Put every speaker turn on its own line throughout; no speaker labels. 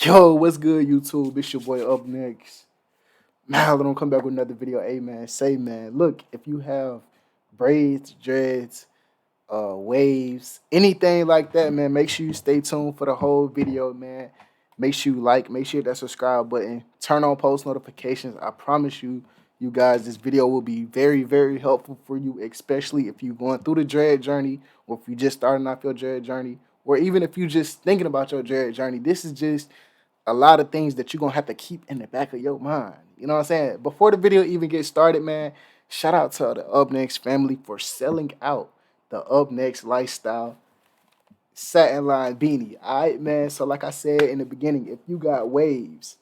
Yo, what's good, YouTube? It's your boy Up Next. Now, let me come back with another video. Hey, man, say, man, look, if you have braids, dreads, waves, anything like that, man, make sure you stay tuned for the whole video, man. Make sure you like, make sure that subscribe button, turn on post notifications. I promise you, you guys, this video will be very, very helpful for you, especially if you're going through the dread journey or if you just starting off your dread journey or even if you're just thinking about your dread journey. This is just a lot of things that you're gonna have to keep in the back of your mind. You know what I'm saying? Before the video even gets started, man, shout out to the Up Next family for selling out the Up Next lifestyle satin line beanie. All right, man. So like I said in the beginning, if you got waves,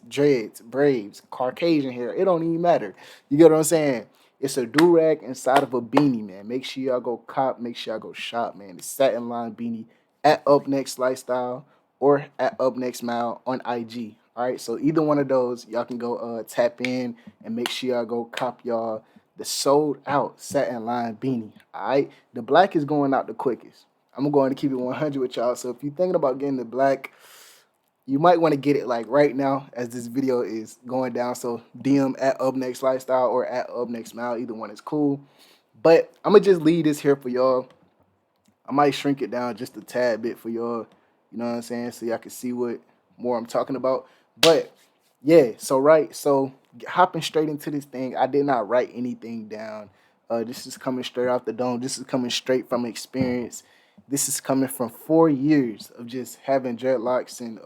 dreads, braids, Caucasian hair, it don't even matter. You get what I'm saying? It's a do-rag inside of a beanie, man. Make sure y'all go cop, make sure y'all go shop, man. The satin line beanie at Up Next Lifestyle or at upnextmalyt on IG. All right, so either one of those, y'all can go tap in and make sure y'all go cop y'all the sold out satin line beanie. All right, the black is going out the quickest. I'm going to keep it 100 with y'all. So if you're thinking about getting the black, you might want to get it like right now as this video is going down. So DM at Up Next Lifestyle or at Up Next Smile. Either one is cool. But I'm going to just leave this here for y'all. I might shrink it down just a tad bit for y'all. You know what I'm saying? So y'all can see what more I'm talking about. But yeah, so hopping straight into this thing, I did not write anything down. This is coming straight off the dome. This is coming straight from experience. This is coming from 4 years of just having dreadlocks and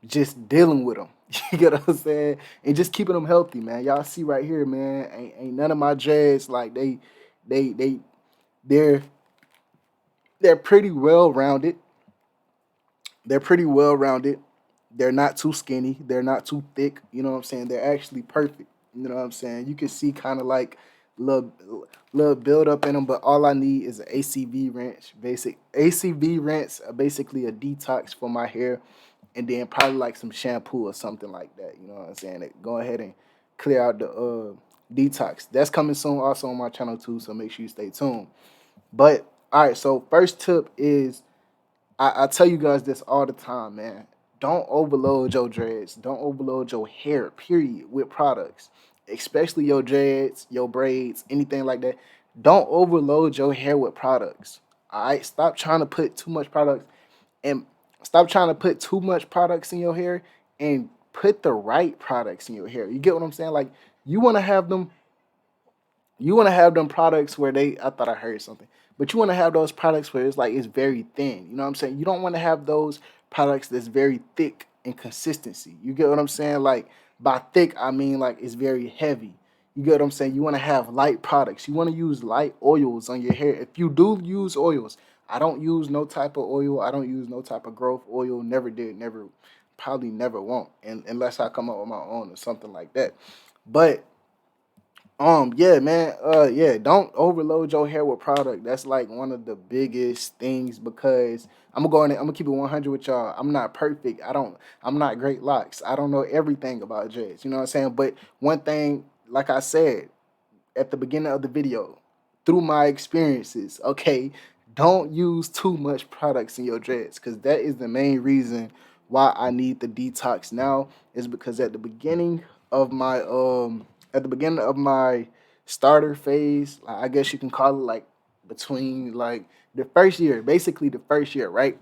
just dealing with them. You get what I'm saying? And just keeping them healthy, man. Y'all see right here, man. Ain't none of my dreads like they they're they're pretty well rounded. They're pretty well rounded. They're not too skinny. They're not too thick. You know what I'm saying? They're actually perfect. You know what I'm saying? You can see kind of like little little build up in them, but all I need is an ACV rinse. Basic ACV rinse, basically a detox for my hair, and then probably like some shampoo or something like that. You know what I'm saying? Go ahead and clear out the detox. That's coming soon also on my channel too, so make sure you stay tuned. But all right, so first tip is I tell you guys this all the time, man. Don't overload your dreads. Don't overload your hair, period, with products. Especially your dreads, your braids, anything like that. Don't overload your hair with products. All right? Stop trying to put too much products and stop trying to put too much products in your hair and put the right products in your hair. You get what I'm saying? Like you want to have them products where I thought I heard something, but you want to have those products where it's like it's very thin. You know what I'm saying? You don't want to have those products that's very thick in consistency. You get what I'm saying? Like by thick, I mean like it's very heavy. You get what I'm saying? You want to have light products. You want to use light oils on your hair. If you do use oils, I don't use no type of oil. I don't use no type of growth oil. Never did. Never, probably never won't. And unless I come up with my own or something like that. But yeah, man. Yeah, don't overload your hair with product. That's like one of the biggest things because I'm gonna keep it 100 with y'all. I'm not perfect. I'm not great locks. I don't know everything about dreads. You know what I'm saying? But one thing, like I said at the beginning of the video, through my experiences, okay, don't use too much products in your dreads because that is the main reason why I need the detox now. Is because of my at the beginning of my starter phase, I guess you can call it like between like the first year, basically the first year, right?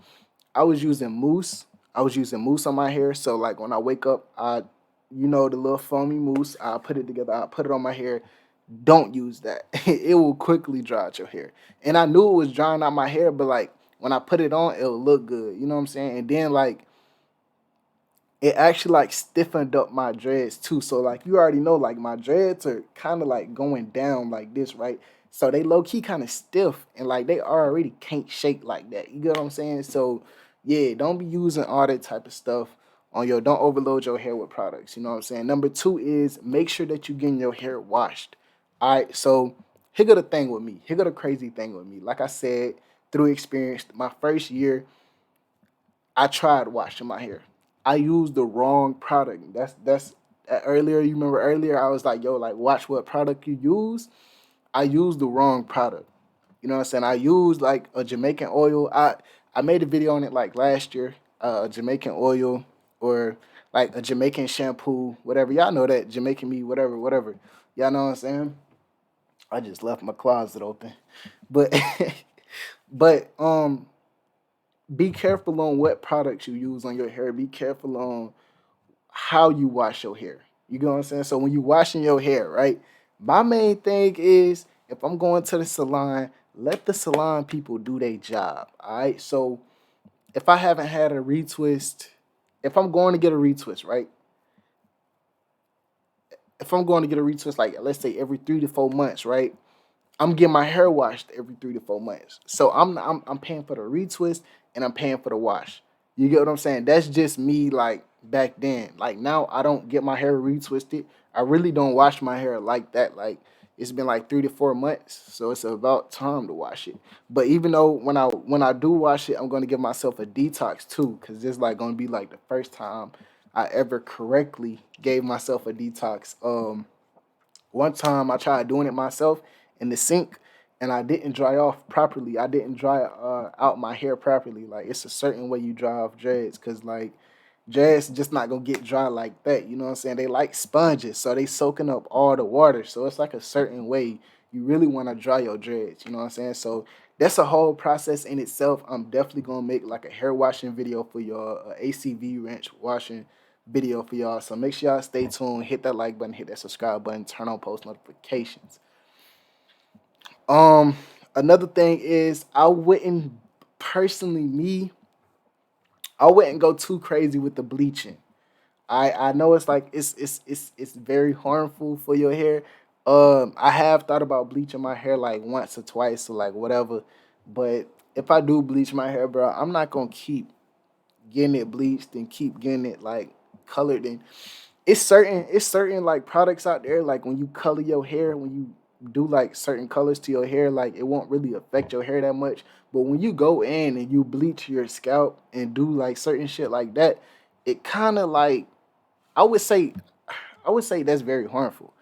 I was using mousse. I was using mousse on my hair. So like when I wake up, the little foamy mousse, I put it together, I put it on my hair. Don't use that. It will quickly dry out your hair. And I knew it was drying out my hair, but like when I put it on, it'll look good. You know what I'm saying? And then like it actually like stiffened up my dreads too. So like you already know, like my dreads are kind of like going down like this, right? So they low key kind of stiff and like they already can't shake like that. You get what I'm saying? So yeah, don't be using all that type of stuff on your. Don't overload your hair with products. You know what I'm saying? Number two is make sure that you getting your hair washed. All right. So here go the thing with me. Here go the crazy thing with me. Like I said, through experience, my first year I tried washing my hair. I used the wrong product. That's earlier. You remember earlier? I was like, "Yo, like, watch what product you use." I used the wrong product. You know what I'm saying? I used like a Jamaican oil. I made a video on it like last year. Jamaican oil or like a Jamaican shampoo, whatever. Y'all know that Jamaican me, whatever, whatever. Y'all know what I'm saying? I just left my closet open, but but be careful on what products you use on your hair. Be careful on how you wash your hair. You get what I'm saying? So when you washing your hair, right? My main thing is if I'm going to the salon, let the salon people do their job. All right. So if I haven't had a retwist, if I'm going to get a retwist, right? If I'm going to get a retwist, like let's say every 3 to 4 months, right? I'm getting my hair washed every 3 to 4 months. So I'm paying for the retwist and I'm paying for the wash. You get what I'm saying? That's just me like back then. Like now I don't get my hair retwisted. I really don't wash my hair like that. Like it's been like 3 to 4 months. So it's about time to wash it. But even though when I do wash it, I'm gonna give myself a detox too, because this like gonna be like the first time I ever correctly gave myself a detox. One time I tried doing it myself in the sink and I didn't dry off properly. I didn't dry out my hair properly. Like it's a certain way you dry off dreads because like dreads just not gonna get dry like that. You know what I'm saying? They like sponges, so they soaking up all the water. So it's like a certain way you really want to dry your dreads. You know what I'm saying? So that's a whole process in itself. I'm definitely gonna make like a hair washing video for y'all, ACV wrench washing video for y'all. So make sure y'all stay tuned, hit that like button, hit that subscribe button, turn on post notifications. Um, Another thing is I wouldn't personally me, I wouldn't go too crazy with the bleaching. I know it's like it's very harmful for your hair. I have thought about bleaching my hair like once or twice or like whatever, but if I do bleach my hair, bro, I'm not gonna keep getting it bleached and keep getting it like colored and it's certain like products out there like when you color your hair when you do like certain colors to your hair like it won't really affect your hair that much but when you go in and you bleach your scalp and do like certain shit like that it kind of like I would say I would say that's very harmful.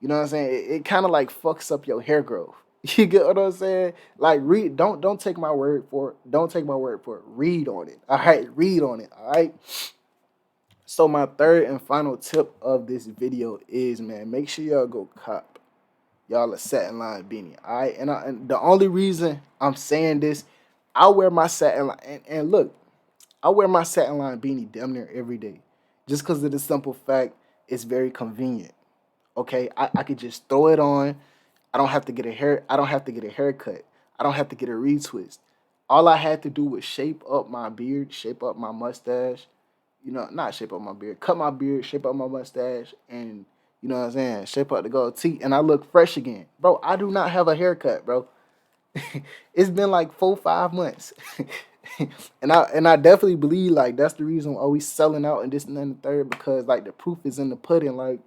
You know what I'm saying? It kind of like fucks up your hair growth. You get what I'm saying? Like read don't take my word for it. Don't take my word for it. Read on it. All right, read on it. All right. So my third and final tip of this video is, man, make sure y'all go cop y'all a satin line beanie. All right, and the only reason I'm saying this, I wear my satin line and look, I wear my satin line beanie damn near every day, just because of the simple fact it's very convenient. Okay, I could just throw it on. I don't have to get a hair. I don't have to get a haircut. I don't have to get a retwist. All I had to do was shape up my beard, shape up my mustache, not shape up my beard, cut my beard, shape up my mustache, and you know what I'm saying, shape up the gold teeth, and I look fresh again. Bro, I do not have a haircut, bro. It's been like 4, 5 months. and I definitely believe like that's the reason why we selling out and this and then the third, because like the proof is in the pudding. Like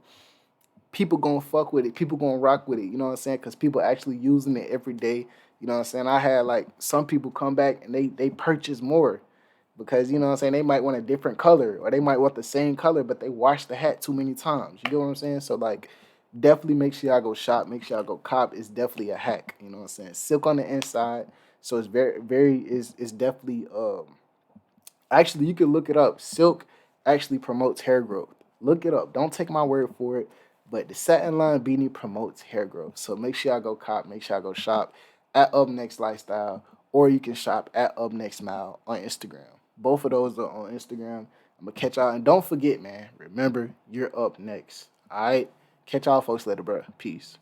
people gonna fuck with it, people gonna rock with it, you know what I'm saying? Because people actually using it every day. You know what I'm saying? I had like some people come back and they purchase more because you know what I'm saying, they might want a different color or they might want the same color, but they wash the hat too many times. You get what I'm saying? So like definitely make sure y'all go shop, make sure y'all go cop. It's definitely a hack. You know what I'm saying? Silk on the inside. So it's very is definitely actually you can look it up. Silk actually promotes hair growth. Look it up. Don't take my word for it. But the satin line beanie promotes hair growth. So make sure y'all go cop, make sure y'all go shop at Up Next Lifestyle, or you can shop at upnextmalyt on Instagram. Both of those are on Instagram. I'm gonna catch y'all, and don't forget, man. Remember, you're up next. All right, catch y'all folks later, bro. Peace.